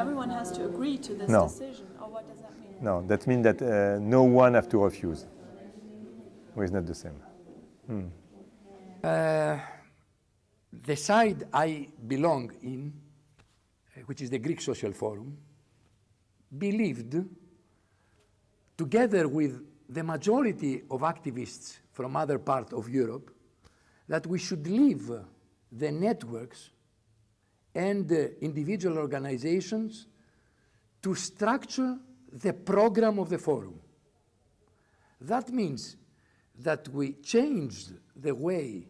everyone has to agree to this No. decision, or what does that mean? No, that means that no one have to refuse. Or it's not the same. The side I belong in, which is the Greek Social Forum, believed, together with the majority of activists from other parts of Europe, that we should leave the networks and individual organizations to structure the program of the forum. That means that we changed the way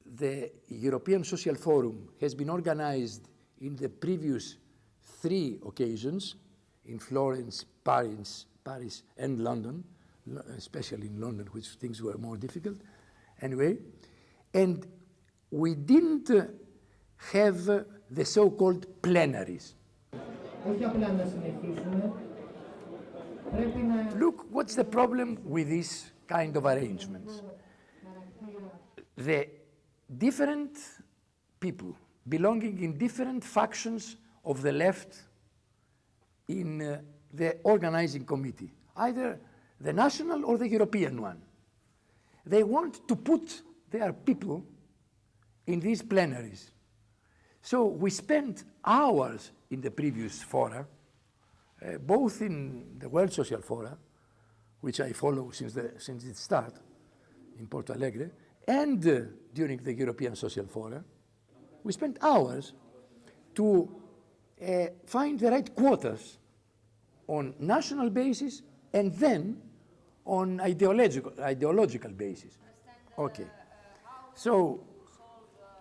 the European Social Forum has been organized in the previous 3 occasions, in Florence, Paris, and London, especially in London, which things were more difficult. Anyway, and we didn't have the so-called plenaries. Look, what's the problem with these kind of arrangements? The different people belonging in different factions of the left in the organizing committee, either the national or the European one, they want to put their people in these plenaries. So we spent hours in the previous fora, both in the World Social Fora, which I follow since its start in Porto Alegre, and during the European Social Fora. We spent hours to find the right quotas on national basis and then on ideological basis. Okay. So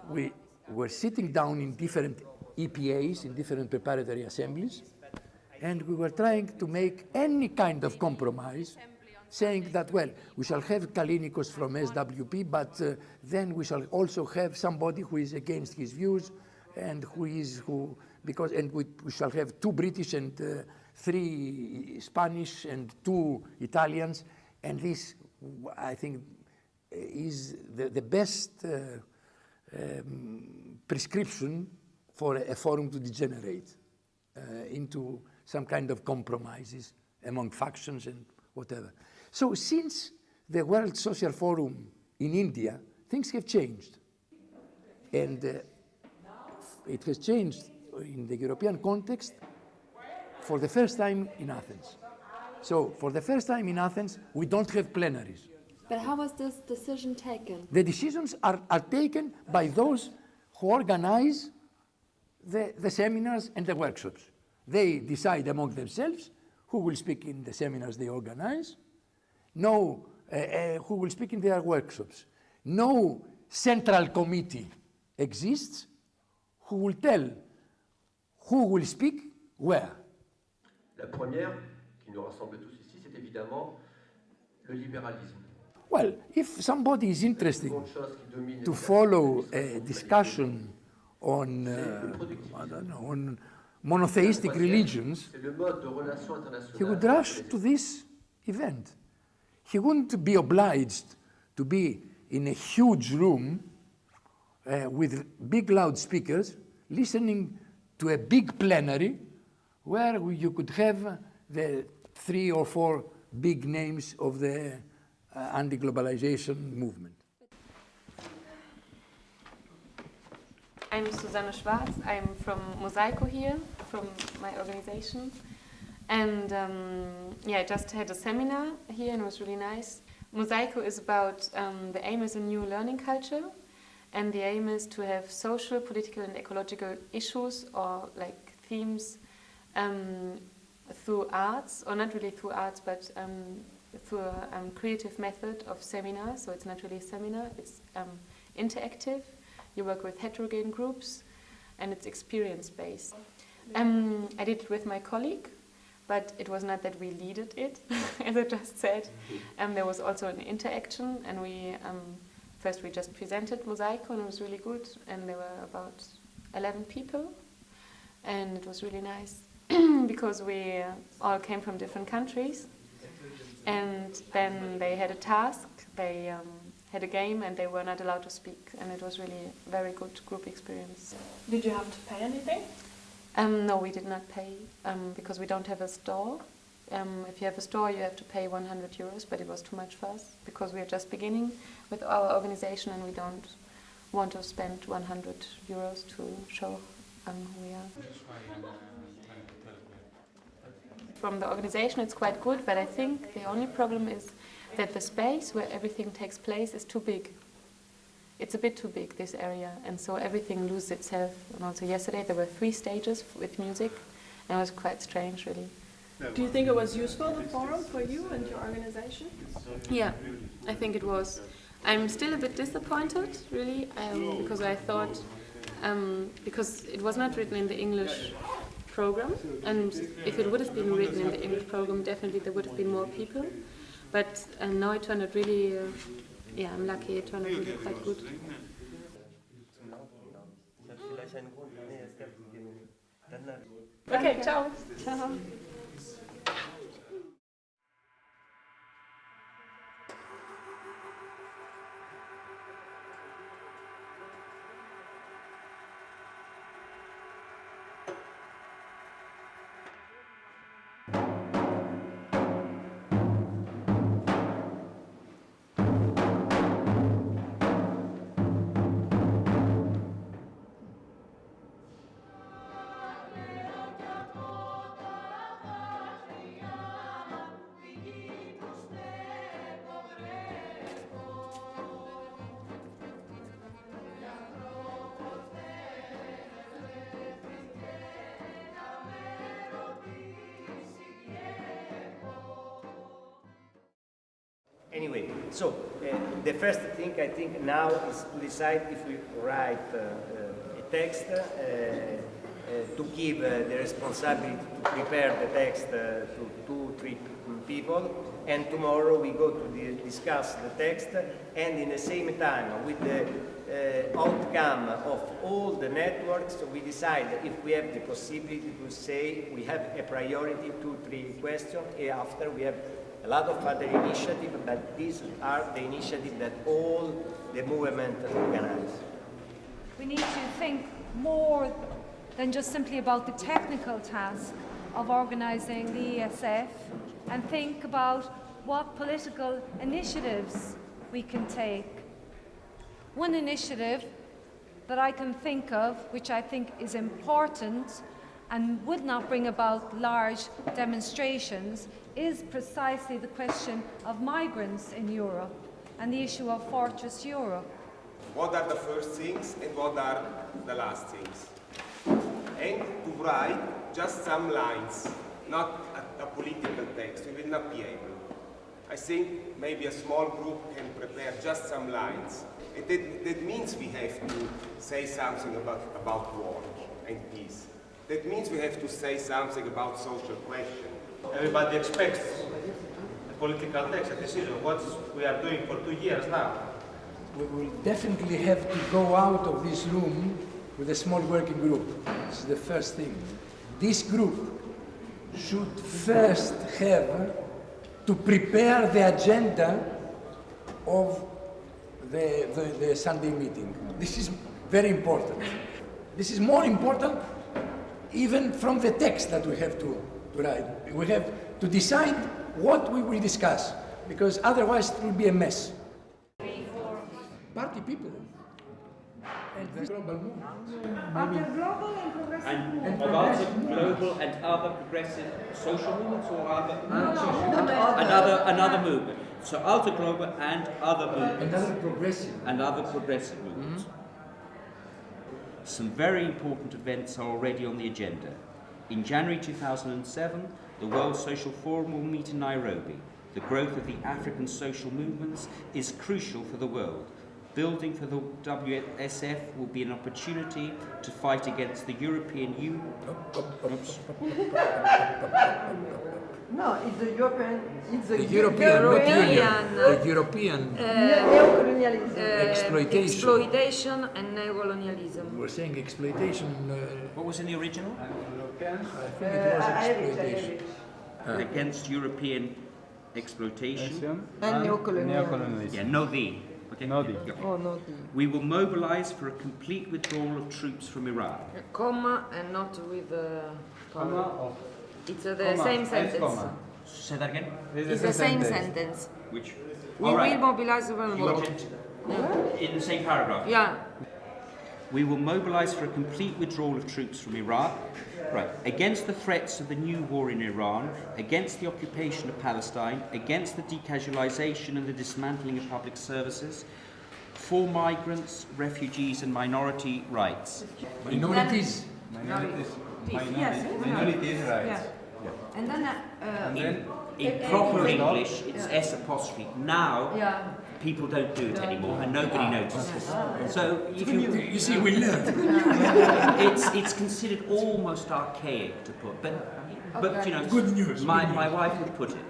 we were sitting down in different EPAs, in different preparatory assemblies, and we were trying to make any kind of compromise, saying that, well, we shall have Kalinikos from SWP, but then we shall also have somebody who is against his views, and we shall have 2 British and 3 Spanish and 2 Italians, and this, I think, is the best prescription for a forum to degenerate into some kind of compromises among factions and whatever. So since the World Social Forum in India, things have changed. And it has changed in the European context for the first time in Athens. So for the first time in Athens, we don't have plenaries. But how was this decision taken? The decisions are taken by those who organize the seminars and the workshops. They decide among themselves who will speak in the seminars they organize, who will speak in their workshops. No central committee exists who will tell who will speak where. La première, qui nous rassemble tous ici, c'est évidemment le libéralisme. Well, if somebody is interested to follow a discussion on, on monotheistic religions, he would rush to this event. He wouldn't be obliged to be in a huge room with big loudspeakers, listening to a big plenary where you could have the 3 or 4 big names of the anti-globalization movement. I'm Susanne Schwarz. I'm from Mosaico here, from my organization. And I just had a seminar here and it was really nice. Mosaico is about, the aim is a new learning culture. And the aim is to have social, political and ecological issues or like themes through arts, or not really through arts, but through a creative method of seminar. So it's not really a seminar, it's interactive. You work with heterogeneous groups and it's experience-based. I did it with my colleague, but it was not that we leaded it, as I just said. There was also an interaction, and we first we just presented Mosaico and it was really good, and there were about 11 people, and it was really nice because we all came from different countries, and then they had a task, they had a game, and they were not allowed to speak, and it was really a very good group experience. Did you have to pay anything? No, we did not pay because we don't have a store. If you have a store, you have to pay 100 euros, but it was too much for us because we are just beginning with our organization and we don't want to spend 100 euros to show who we are. From the organization, it's quite good, but I think the only problem is that the space where everything takes place is too big. It's a bit too big, this area, and so everything loses itself. And also yesterday there were 3 stages with music, and it was quite strange, really. Do you think it was useful, the forum, for you and your organization? Yeah, I think it was. I'm still a bit disappointed, really, because I thought, because it was not written in the English program, and if it would have been written in the English program, definitely there would have been more people. But now it turned out really, yeah, I'm lucky, it turned out really quite good. Okay, ciao. Ciao. Anyway, so the first thing I think now is to decide if we write a text, to give the responsibility to prepare the text to 2-3 people, and tomorrow we go to discuss the text, and in the same time with the outcome of all the networks, we decide if we have the possibility to say we have a priority 2-3 questions, and after we have a lot of other initiatives, but these are the initiatives that all the movement organize. We need to think more than just simply about the technical task of organising the ESF and think about what political initiatives we can take. One initiative that I can think of, which I think is important and would not bring about large demonstrations, is precisely the question of migrants in Europe and the issue of Fortress Europe. What are the first things and what are the last things? And to write just some lines, not a political text, we will not be able. I think maybe a small group can prepare just some lines. That means we have to say something about war and peace. That means we have to say something about social questions. Everybody expects a political text, a decision. What we are doing for 2 years now. We will definitely have to go out of this room with a small working group. This is the first thing. This group should first have to prepare the agenda of the Sunday meeting. This is very important. This is more important even from the text that we have to write. We have to decide what we will discuss, because otherwise it will be a mess. Party people and the global movement. And global and other progressive social movements, or other another movement. So alter global and other movements. And other progressive movements. Some very important events are already on the agenda. In January 2007, the World Social Forum will meet in Nairobi. The growth of the African social movements is crucial for the world. Building for the WSF will be an opportunity to fight against the European Union. No, it's the European. It's the European exploitation and neocolonialism. We're saying exploitation. What was in the original? I think it was exploitation. Against European exploitation and neocolonialism. Yeah, no the. Okay. No D. Oh, no D. We will mobilize for a complete withdrawal of troops from Iraq. Comma and not with Comma of it's the comma, same S sentence. comma. Say that again. It's the same sentence. Which? We will mobilize for You want it in the same paragraph? Yeah. We will mobilize for a complete withdrawal of troops from Iraq, right, against the threats of the new war in Iran, against the occupation of Palestine, against the decasualization and the dismantling of public services, for migrants, refugees and minority rights. Minorities. Minorities. Yes. Minorities rights. Yeah. And then In proper English, it's S apostrophe. Now, yeah. people don't do it anymore, and nobody notices. So, if You see, we learned. it's considered almost archaic to put, but you know, Good news. My wife would put it,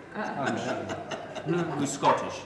who's Scottish.